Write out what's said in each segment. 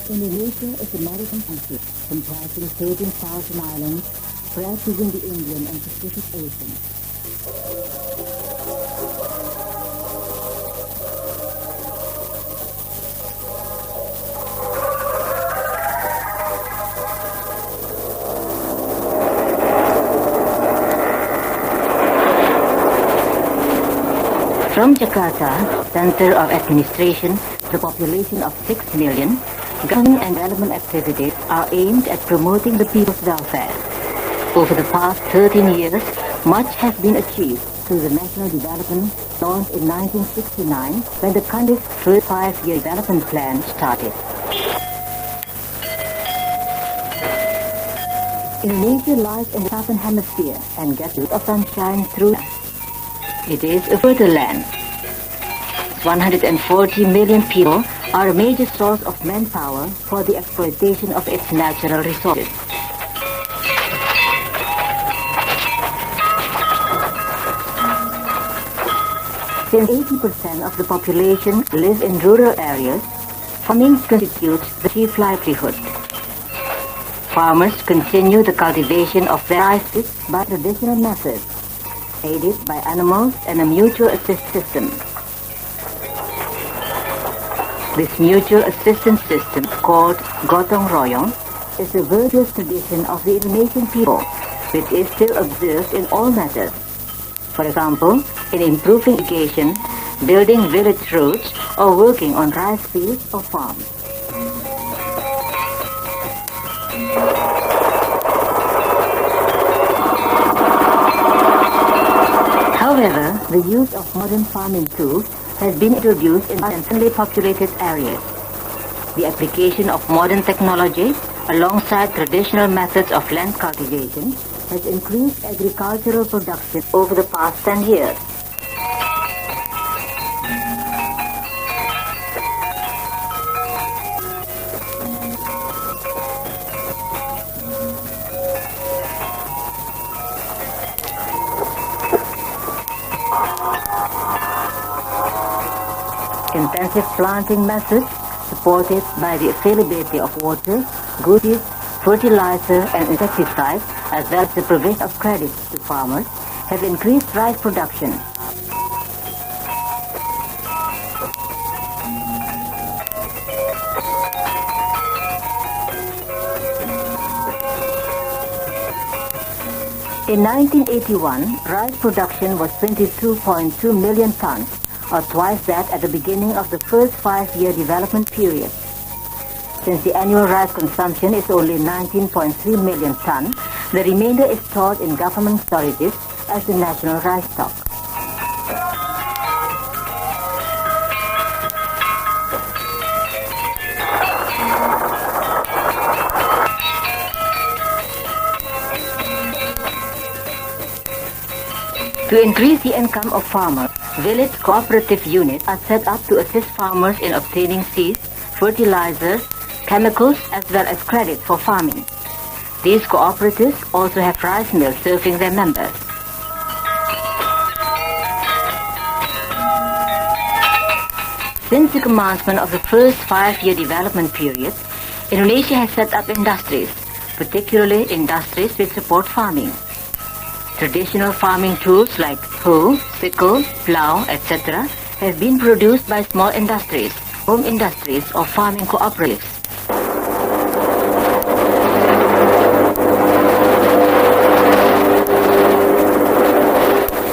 Indonesia is a maritime country comprising 13,000 islands spread within the Indian and Pacific Oceans. From Jakarta, center of administration, the population of 6 million, government and development activities are aimed at promoting the people's welfare. Over the past 13 years, much has been achieved through the national development launched in 1969 when the country's first 5-year development plan started. Indonesia lies in the southern hemisphere and gets a lot of sunshine through it. It is a fertile land. 140 million people are a major source of manpower for the exploitation of its natural resources. Since 80% of the population live in rural areas, farming constitutes the chief livelihood. Farmers continue the cultivation of their rice by traditional methods, aided by animals and a mutual assist system. This mutual assistance system, called gotong royong, is a virtuous tradition of the Indonesian people, which is still observed in all matters. For example, in improving irrigation, building village roads, or working on rice fields or farms. However, the use of modern farming tools has been introduced in densely populated areas. The application of modern technology alongside traditional methods of land cultivation has increased agricultural production over the past 10 years. Intensive planting methods, supported by the availability of water, good use, fertilizer and insecticides, as well as the provision of credits to farmers, have increased rice production. In 1981, rice production was 22.2 million tons, or twice that at the beginning of the first 5-year development period. Since the annual rice consumption is only 19.3 million tons, the remainder is stored in government storages as the national rice stock. To increase the income of farmers, village cooperative units are set up to assist farmers in obtaining seeds, fertilizers, chemicals, as well as credit for farming. These cooperatives also have rice mills serving their members. Since the commencement of the first 5-year development period, Indonesia has set up industries, particularly industries which support farming. Traditional farming tools like hoe, sickle, plow, etc. have been produced by small industries, home industries or farming cooperatives.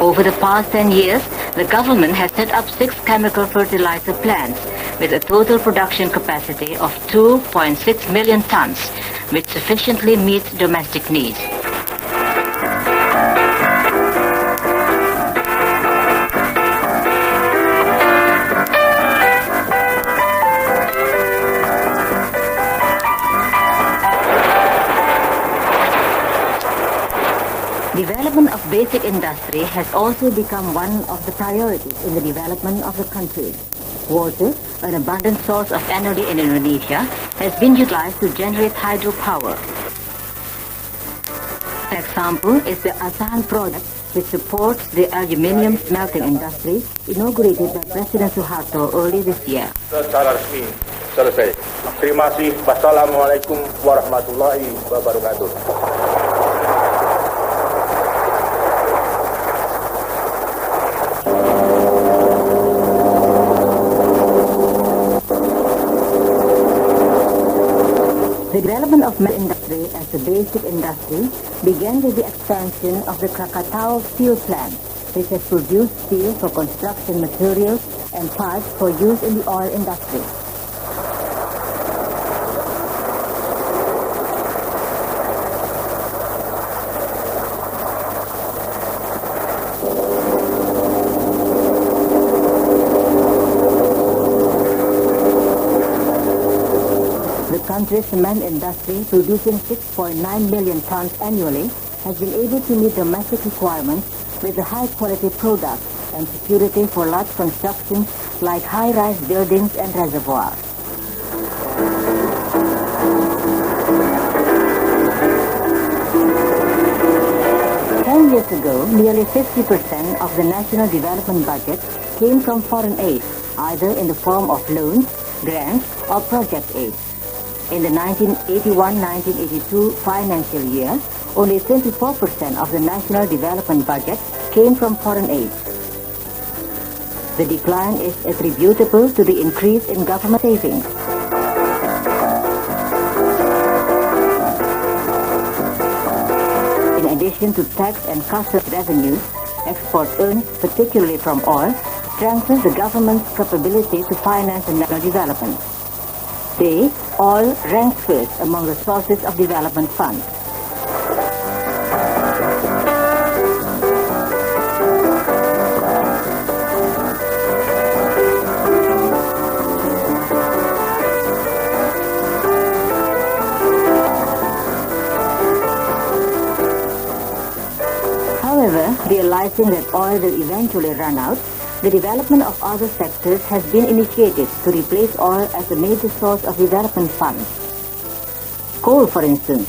Over the past 10 years, the government has set up 6 chemical fertilizer plants with a total production capacity of 2.6 million tons, which sufficiently meets domestic needs. Development of basic industry has also become one of the priorities in the development of the country. Water, an abundant source of energy in Indonesia, has been utilized to generate hydropower. An example is the Asahan project, which supports the aluminium smelting industry, inaugurated by President Suharto early this year. Secara resmi selesai. Terima kasih. Wassalamualaikum warahmatullahi wabarakatuh. The development of metal industry as a basic industry began with the expansion of the Krakatau steel plant, which has produced steel for construction materials and parts for use in the oil industry. The country's cement industry, producing 6.9 million tons annually, has been able to meet domestic requirements with a high-quality product and security for large constructions like high-rise buildings and reservoirs. Ten years ago, nearly 50% of the national development budget came from foreign aid, either in the form of loans, grants, or project aid. In the 1981-1982 financial year, only 24% of the national development budget came from foreign aid. The decline is attributable to the increase in government savings. In addition to tax and customs revenues, export earnings, particularly from oil, strengthens the government's capability to finance national development. Today, oil ranks first among the sources of development funds. However, realizing that oil will eventually run out, the development of other sectors has been initiated to replace oil as a major source of development funds. Coal, for instance.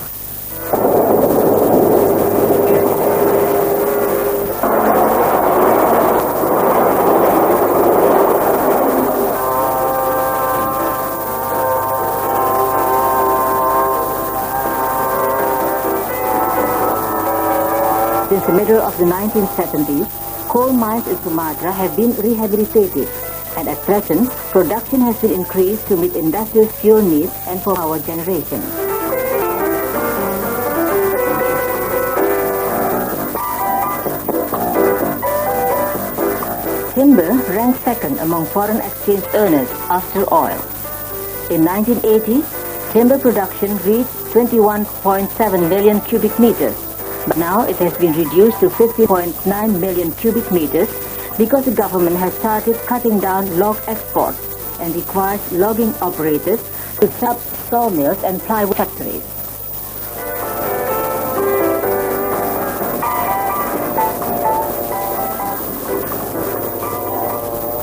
Since the middle of the 1970s, coal mines in Sumatra have been rehabilitated, and at present, production has been increased to meet industrial fuel needs and for power generation. Timber ranks second among foreign exchange earners after oil. In 1980, timber production reached 21.7 million cubic meters. But now it has been reduced to 50.9 million cubic meters because the government has started cutting down log exports and requires logging operators to stop sawmills and plywood factories.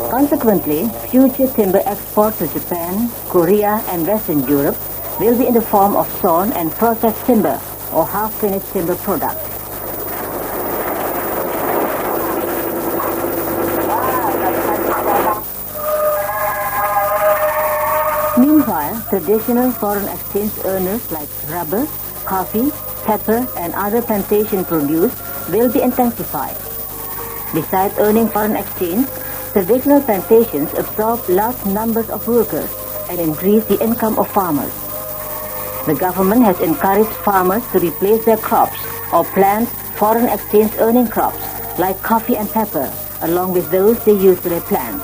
Consequently, future timber exports to Japan, Korea, and Western Europe will be in the form of sawn and processed timber, or half-finished timber products. Meanwhile, traditional foreign exchange earners like rubber, coffee, pepper, and other plantation produce will be intensified. Besides earning foreign exchange, traditional plantations absorb large numbers of workers and increase the income of farmers. The government has encouraged farmers to replace their crops or plant foreign exchange earning crops like coffee and pepper, along with those they usually plant.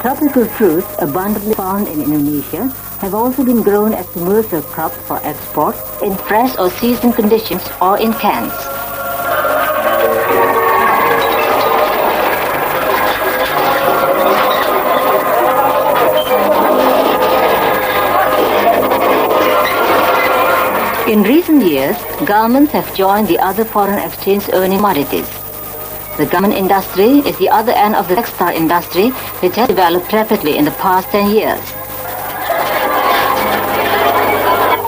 Tropical fruits abundantly found in Indonesia have also been grown as commercial crops for export in fresh or seasoned conditions or in cans. In recent years, governments have joined the other foreign exchange earning commodities. The garment industry is the other end of the textile industry, which has developed rapidly in the past 10 years.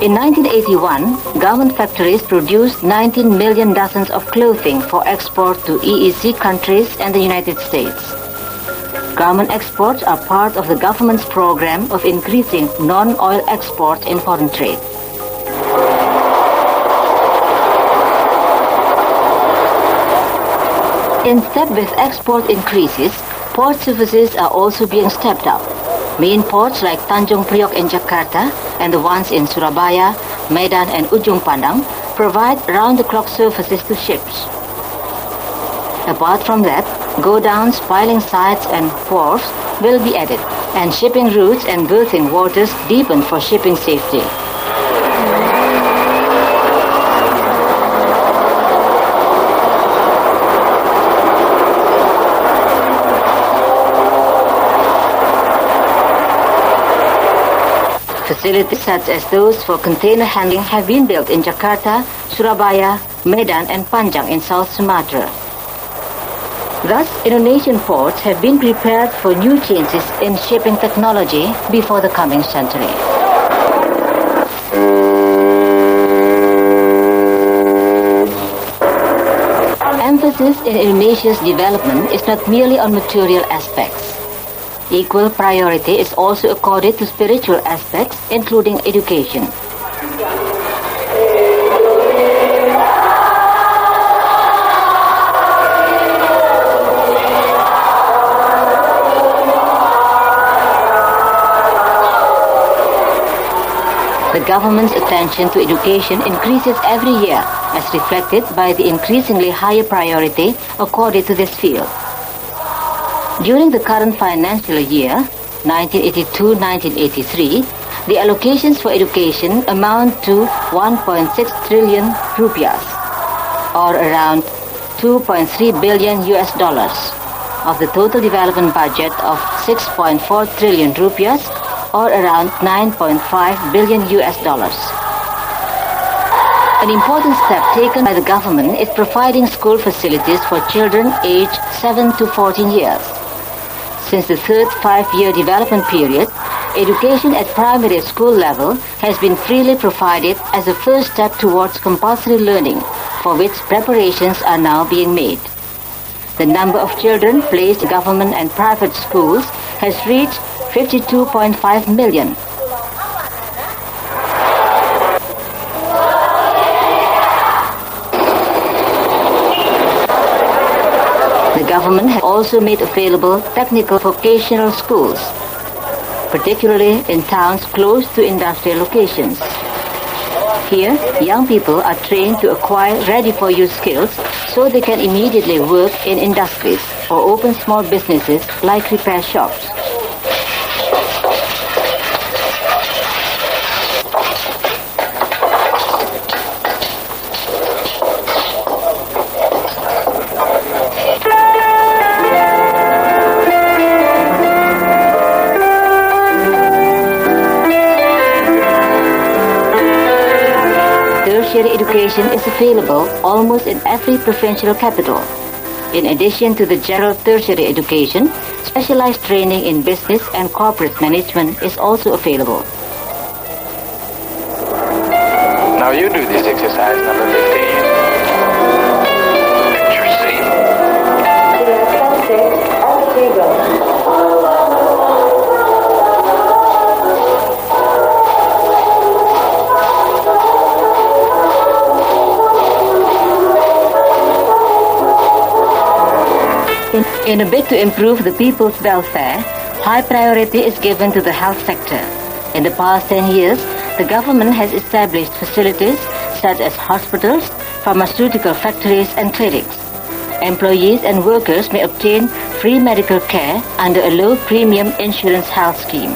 In 1981, garment factories produced 19 million dozens of clothing for export to EEC countries and the United States. Garment exports are part of the government's program of increasing non-oil exports in foreign trade. In step with export increases, port services are also being stepped up. Main ports like Tanjung Priok in Jakarta and the ones in Surabaya, Medan and Ujung Pandang provide round-the-clock services to ships. Apart from that, go-downs, piling sites and wharves will be added, and shipping routes and berthing waters deepened for shipping safety. Facilities such as those for container handling have been built in Jakarta, Surabaya, Medan and Panjang in South Sumatra. Thus, Indonesian ports have been prepared for new changes in shipping technology before the coming century. Emphasis in Indonesia's development is not merely on material aspects. Equal priority is also accorded to spiritual aspects, including education. The government's attention to education increases every year, as reflected by the increasingly higher priority accorded to this field. During the current financial year, 1982-1983, the allocations for education amount to 1.6 trillion rupiahs, or around 2.3 billion US dollars, of the total development budget of 6.4 trillion rupiahs, or around 9.5 billion US dollars. An important step taken by the government is providing school facilities for children aged 7 to 14 years. Since the third five-year development period, education at primary school level has been freely provided as a first step towards compulsory learning, for which preparations are now being made. The number of children placed in government and private schools has reached 52.5 million. The government has also made available technical vocational schools, particularly in towns close to industrial locations. Here, young people are trained to acquire ready-for-use skills so they can immediately work in industries or open small businesses like repair shops. Tertiary education is available almost in every provincial capital. In addition to the general tertiary education, specialized training in business and corporate management is also available. Now you do this exercise number 15. Picture C. In a bid to improve the people's welfare, high priority is given to the health sector. In the past 10 years, the government has established facilities such as hospitals, pharmaceutical factories and clinics. Employees and workers may obtain free medical care under a low-premium insurance health scheme.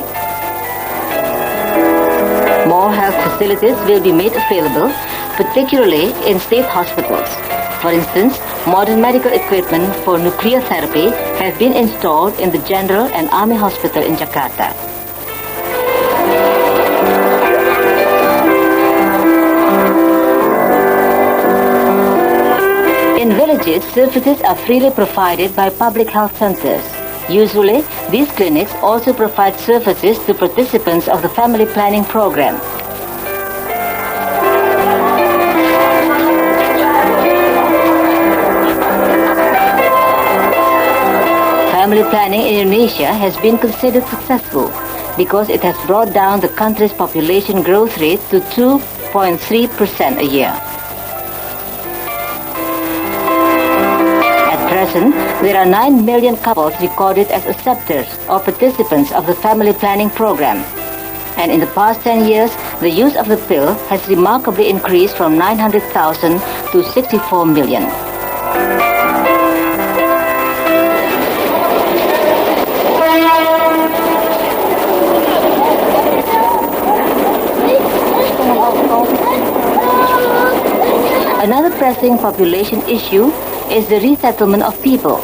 More health facilities will be made available, particularly in state hospitals. For instance, modern medical equipment for nuclear therapy have been installed in the General and Army Hospital in Jakarta. villages, services are freely provided by public health centers. Usually, these clinics also provide services to participants of the family planning program. Family planning in Indonesia has been considered successful because it has brought down the country's population growth rate to 2.3% a year. At present, there are 9 million couples recorded as acceptors or participants of the family planning program. And in the past 10 years, the use of the pill has remarkably increased from 900,000 to 64 million. Another pressing population issue is the resettlement of people,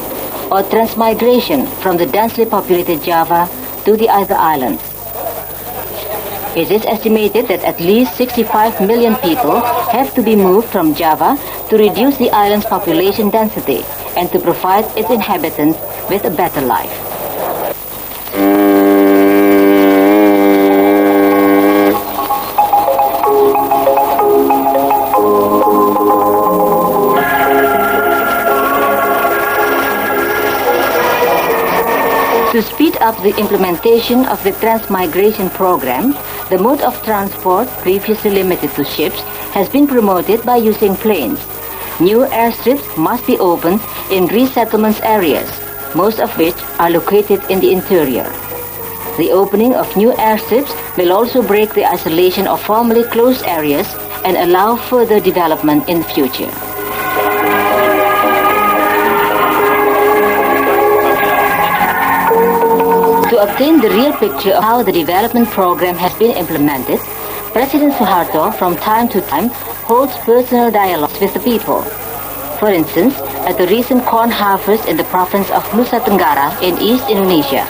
or transmigration from the densely populated Java to the other islands. It is estimated that at least 65 million people have to be moved from Java to reduce the island's population density and to provide its inhabitants with a better life. To speed up the implementation of the transmigration program, the mode of transport previously limited to ships has been promoted by using planes. New airstrips must be opened in resettlement areas, most of which are located in the interior. The opening of new airstrips will also break the isolation of formerly closed areas and allow further development in the future. To obtain the real picture of how the development program has been implemented, President Suharto from time to time holds personal dialogues with the people. For instance, at the recent corn harvest in the province of Nusa Tenggara in East Indonesia.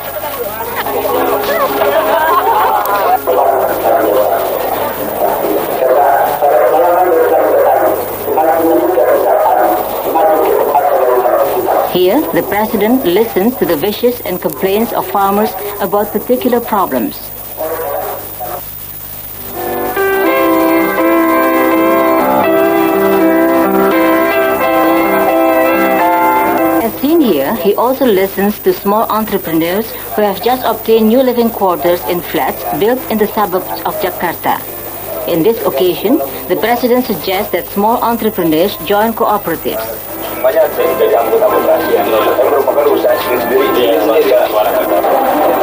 Here, the President listens to the wishes and complaints of farmers about particular problems. As seen here, he also listens to small entrepreneurs who have just obtained new living quarters in flats built in the suburbs of Jakarta. In this occasion, the President suggests that small entrepreneurs join cooperatives.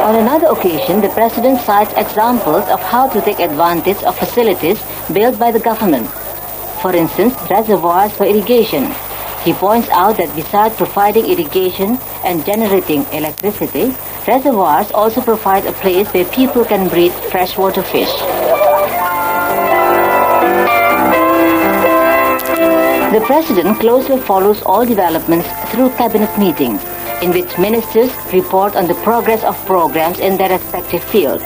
On another occasion, the President cites examples of how to take advantage of facilities built by the government. For instance, reservoirs for irrigation. He points out that besides providing irrigation and generating electricity, reservoirs also provide a place where people can breed freshwater fish. The President closely follows all developments through cabinet meetings, in which ministers report on the progress of programs in their respective fields.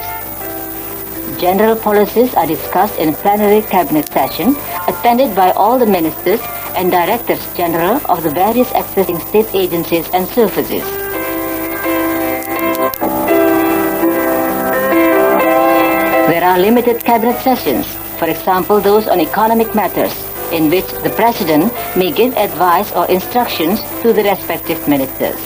General policies are discussed in plenary cabinet session, attended by all the ministers and directors general of the various existing state agencies and services. There are limited cabinet sessions, for example those on economic matters, in which the President may give advice or instructions to the respective ministers.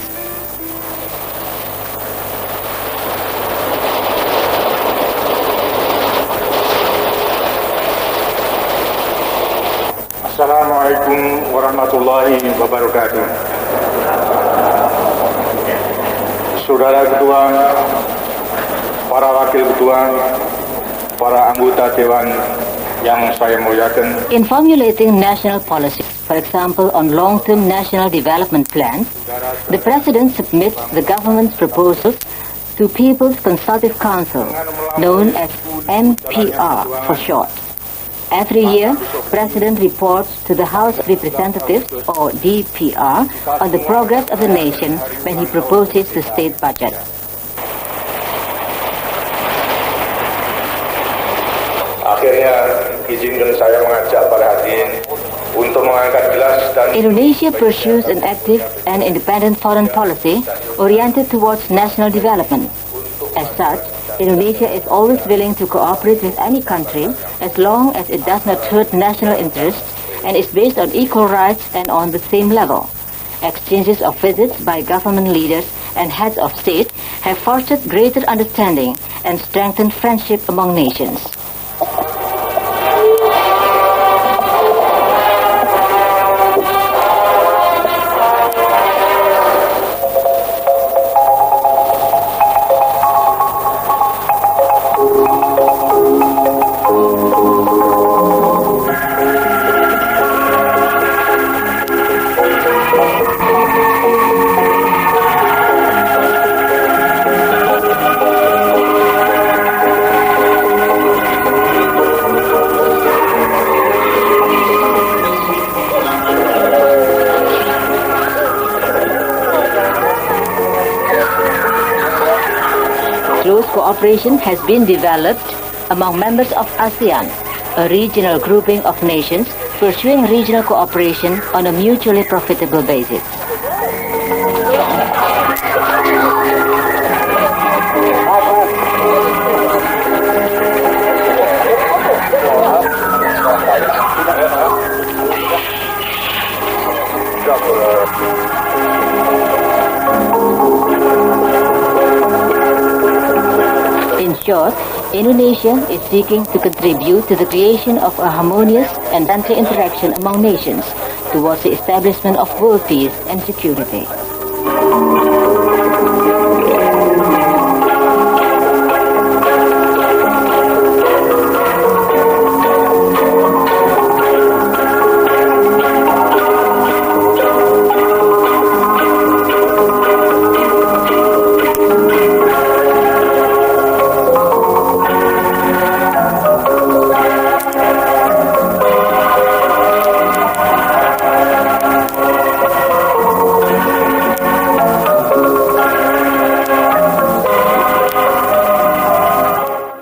Assalamualaikum warahmatullahi wabarakatuh. Saudara Ketua, para Wakil Ketua, para anggota Dewan yang saya muliakan. In formulating national policies, for example on long-term national development plans, the President submits the government's proposals to People's Consultative Council, known as MPR for short. Every year, President reports to the House of Representatives, or DPR, on the progress of the nation when he proposes the state budget. Akhirnya, izinkan saya mengajak para hadirin untuk mengangkat gelas dan Indonesia pursues an active and independent foreign policy oriented towards national development. As such, Indonesia is always willing to cooperate with any country as long as it does not hurt national interests and is based on equal rights and on the same level. Exchanges of visits by government leaders and heads of state have fostered greater understanding and strengthened friendship among nations. Close cooperation has been developed among members of ASEAN, a regional grouping of nations pursuing regional cooperation on a mutually profitable basis. In short, Indonesia is seeking to contribute to the creation of a harmonious and friendly interaction among nations towards the establishment of world peace and security.